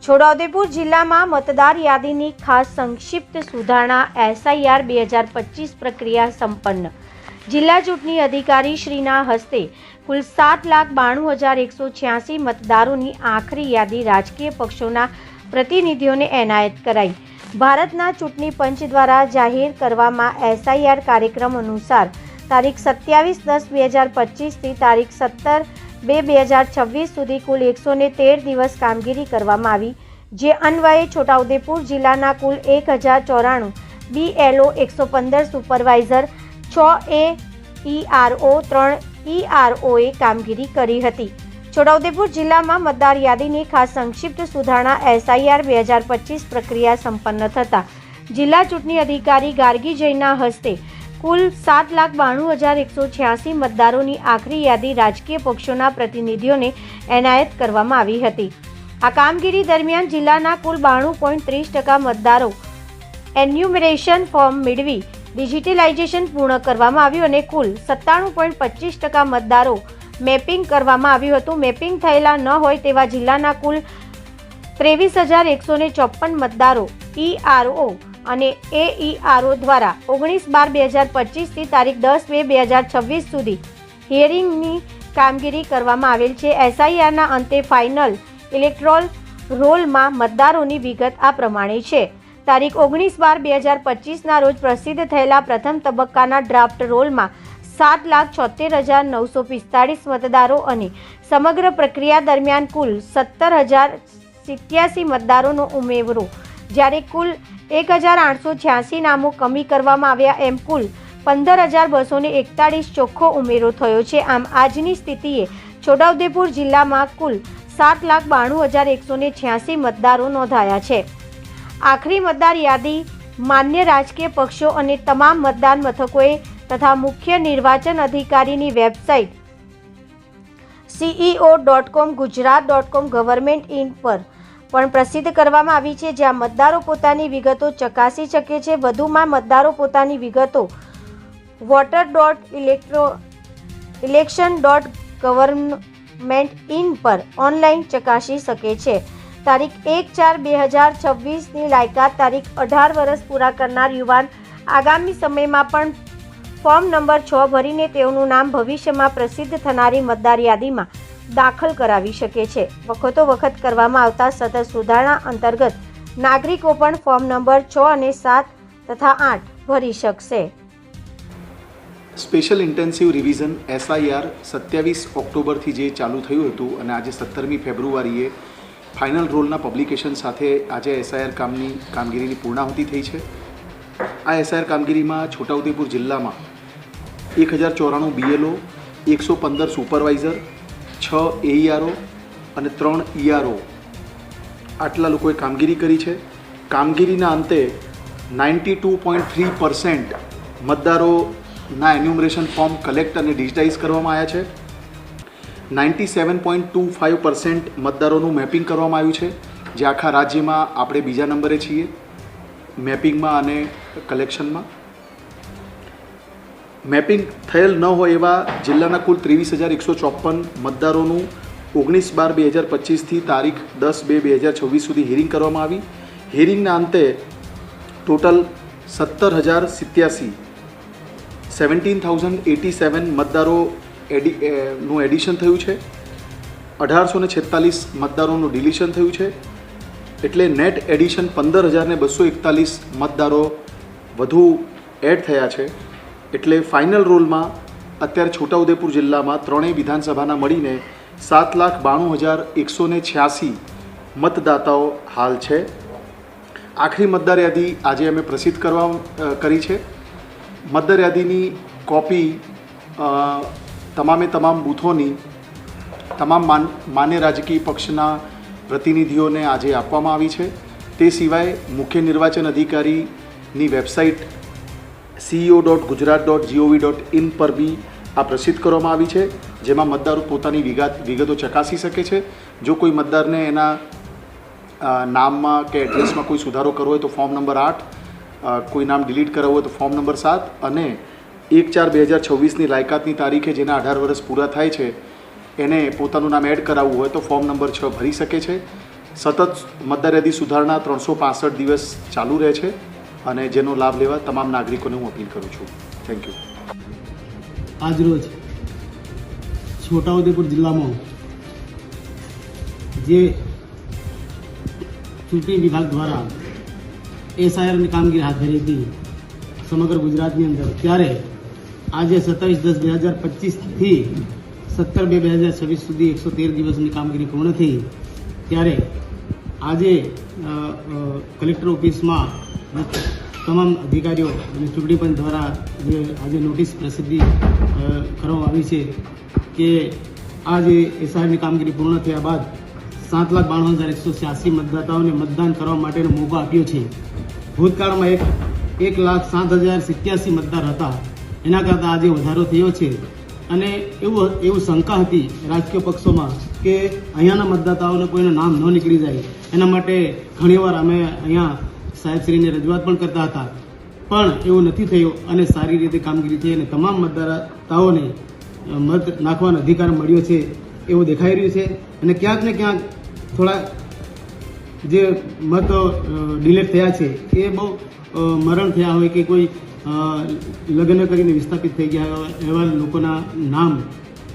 છોટાઉદેપુર જિલ્લામાં મતદાર યાદીની ખાસ સંક્ષિપ્ત સુધારણા SIR 2025 પ્રક્રિયા સંપન્ન। જિલ્લા ચૂંટણી અધિકારી શ્રીના હસ્તે કુલ 7,92,186 મતદારોની આખરી યાદી રાજકીય પક્ષોના પ્રતિનિધિઓને એનાયત કરાઈ। ભારતના ચૂંટણી પંચ દ્વારા જાહેર કરવામાં SIR કાર્યક્રમ અનુસાર તારીખ 27/10/2025 થી તારીખ 17/2/2026 સુધી કુલ 113 દિવસ કામગીરી કરવામાં આવી, જે અન્વયે છોટાઉદેપુર જિલ્લાના કુલ 1094 BLO, 115 સુપરવાઇઝર, 6 AERO, 3 EROએ કામગીરી કરી હતી। છોટાઉદેપુર જિલ્લામાં મતદાર યાદીની ખાસ સંક્ષિપ્ત સુધારણા SIR 2025 પ્રક્રિયા સંપન્ન થતાં જિલ્લા ચૂંટણી અધિકારી ગાર્ગી જૈનના હસ્તે કુલ 7,92,186 મતદારોની આખરી યાદી રાજકીય પક્ષોના પ્રતિનિધિઓને એનાયત કરવામાં આવી હતી। આ કામગીરી દરમિયાન જિલ્લાના કુલ 92.30% મતદારો એન્યુમરેશન ફોર્મ મેળવી ડિજિટલાઇઝેશન પૂર્ણ કરવામાં આવ્યું અને કુલ 97.25% મતદારો મેપિંગ કરવામાં આવ્યું હતું। મેપિંગ થયેલા ન હોય તેવા જિલ્લાના કુલ 23,154 મતદારો ERO અને AERO દ્વારા 19/12/2025 થી તારીખ 10/2/2026 સુધી હિયરિંગની કામગીરી કરવામાં આવેલ છે। SIRના અંતે ફાઇનલ ઇલેક્ટોરલ રોલમાં મતદારોની વિગત આ પ્રમાણે છે। તારીખ 19/12/2025ના રોજ પ્રસિદ્ધ થયેલા પ્રથમ તબક્કાના ડ્રાફ્ટ રોલમાં 7,76,945 મતદારો અને સમગ્ર પ્રક્રિયા દરમિયાન કુલ 17,087 મતદારોનો ઉમેરો, જ્યારે કુલ 1,886 નામો કમી કરવામાં આવ્યા, એમ કુલ 15,241 ચોખ્ખો ઉમેરો થયો છે। આમ આજની સ્થિતિએ છોટાઉદેપુર જિલ્લામાં કુલ 7,92,186 મતદારો નોંધાયા છે। આખરી મતદાર યાદી માન્ય રાજકીય પક્ષો અને તમામ મતદાન મથકોએ તથા મુખ્ય નિર્વાચન અધિકારીની website ceo.com, gujarat.com, government in પર પણ પ્રસિદ્ધ કરવામાં આવી છે, જ્યાં મતદારો પોતાની વિગતો ચકાસી શકે છે। વધુમાં મતદારો પોતાની વિગતો voter.election.governmentin પર ઓનલાઈન ચકાસી શકે છે। તારીખ 1/4/2026ની લાયકાત તારીખ 18 વર્ષ પૂરા કરનાર યુવાન આગામી સમયમાં પણ ફોર્મ નંબર 6 ભરીને તેઓનું નામ ભવિષ્યમાં પ્રસિદ્ધ થનારી મતદાર યાદીમાં દાખલ કરાવી શકે છે। વખતો-વખત કરવામાં આવતા સતત સુધારણા અંતર્ગત નાગરિકો પણ ફોર્મ નંબર 6 અને 7 તથા 8 ભરી શકશે। સ્પેશિયલ ઇન્ટેન્સિવ રિવિઝન SIR 27 ઓક્ટોબરથી જે ચાલુ થયું હતું અને આજે 17મી ફેબ્રુઆરીએ ફાઇનલ રોલના પબ્લિકેશન સાથે આજે SIR કામગીરીની પૂર્ણાહુતિ થઈ છે। આ SIR કામગીરીમાં છોટાઉદેપુર જિલ્લામાં 1,094 BLO, 115 સુપરવાઇઝર, 6 AERO અને 3 ERO આટલા લોકોએ કામગીરી કરી છે। કામગીરીના અંતે 92.3% મતદારોના એન્યુમરેશન ફોર્મ કલેક્ટ અને ડિજિટાઇઝ કરવામાં આવ્યા છે। 97.25% મતદારોનું મેપિંગ કરવામાં આવ્યું છે, જે આખા રાજ્યમાં આપણે બીજા નંબરે છીએ મેપિંગમાં અને કલેક્શનમાં। મેપિંગ થયેલ ન હોય એવા જિલ્લાના કુલ 23,154 મતદારોનું 19/12/2025 થી તારીખ 10/2/2026 સુધી હિયરિંગ કરવામાં આવી। હિયરિંગના અંતે ટોટલ 17,087 મતદારો નું એડિશન થયું છે। 1,846 મતદારોનું ડિલિશન થયું છે, એટલે નેટ એડિશન 15,241 મતદારો વધુ એડ થયા છે। એટલે ફાઇનલ રોલમાં અત્યારે છોટાઉદેપુર જિલ્લામાં ત્રણેય વિધાનસભાના મળીને 7,92,186 મતદાતાઓ હાલ છે। આખરી મતદાર યાદી આજે અમે પ્રસિદ્ધ કરી છે। મતદાર યાદીની કોપી તમામ બૂથોની તમામ માન્ય રાજકીય પક્ષના પ્રતિનિધિઓને આજે આપવામાં આવી છે। તે સિવાય મુખ્ય નિર્વાચન અધિકારીની વેબસાઇટ ceo.gujarat.gov.in પર બી આ પ્રસિદ્ધ કરવામાં આવી છે, જેમાં મતદારો પોતાની વિગતો ચકાસી શકે છે। જો કોઈ મતદારને એના નામમાં કે એડ્રેસમાં કોઈ સુધારો કરવો હોય તો ફોર્મ નંબર 8, કોઈ નામ ડિલીટ કરાવવું હોય તો ફોર્મ નંબર 7 અને 1/4/2026ની લાયકાતની તારીખે જેના 18 વર્ષ પૂરા થાય છે એને પોતાનું નામ એડ કરાવવું હોય તો ફોર્મ નંબર 6 ભરી શકે છે। સતત મતદાર યાદી સુધારણા 365 દિવસ ચાલુ રહે છે અને જેનો લાભ લેવા તમામ નાગરિકોને હું અપીલ કરું છું. Thank you. આજરોજ છોટાઉદેપુર જિલ્લામાં જે ચૂંટણી વિભાગ દ્વારા એસઆઈઆરની કામગીરી હાથ ધરી હતી સમગ્ર ગુજરાતની અંદર, ત્યારે આજે 27/10/2025થી 17/2/2026 સુધી 113 દિવસની કામગીરી પૂર્ણ થઈ. ત્યારે આજે કલેક્ટર ઓફિસમાં તમામ અધિકારીઓ અને ચૂંટણી પંચ દ્વારા જે આજે નોટિસ પ્રસિદ્ધિ કરવામાં આવી છે કે આ જે એસઆઈઆરની કામગીરી પૂર્ણ થયા બાદ 7,92,186 મતદાતાઓને મતદાન કરવા માટેનો મોકો આપ્યો છે. ભૂતકાળમાં 1,07,087 મતદાર હતા, એના કરતાં આજે વધારો થયો છે. અને એવું શંકા હતી રાજકીય પક્ષોમાં કે અહીંયાના મતદાતાઓને કોઈનું નામ ન નીકળી જાય, એના માટે ઘણીવાર અમે અહીંયા સાહેબશ્રીને રજૂઆત પણ કરતા હતા, પણ એવું નથી થયું અને સારી રીતે કામગીરી થઈ અને તમામ મતદાતાઓને મત નાખવાનો અધિકાર મળ્યો છે એવું દેખાઈ રહ્યું છે. અને ક્યાંક ને ક્યાંક થોડા જે મત ડિલેટ થયા છે એ બહુ મરણ થયા હોય કે કોઈ લગ્ન કરીને વિસ્થાપિત થઈ ગયા હોય એવા લોકોના નામ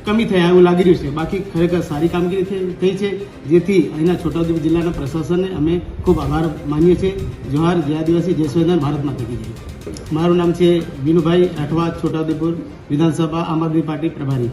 કમી થયા એવું લાગી રહ્યું છે. બાકી ખરેખર સારી કામગીરી થઈ છે, જેથી અહીંના છોટાઉદેપુર જિલ્લાના પ્રશાસનને અમે ખૂબ આભાર માનીએ છીએ. જોહાર, જય આદિવાસી, જય સંવિધાન, ભારત માતા કી જય. મારું નામ છે વિનુભાઈ રાઠવા, છોટાઉદેપુર વિધાનસભા આમ આદમી પાર્ટી પ્રભારી.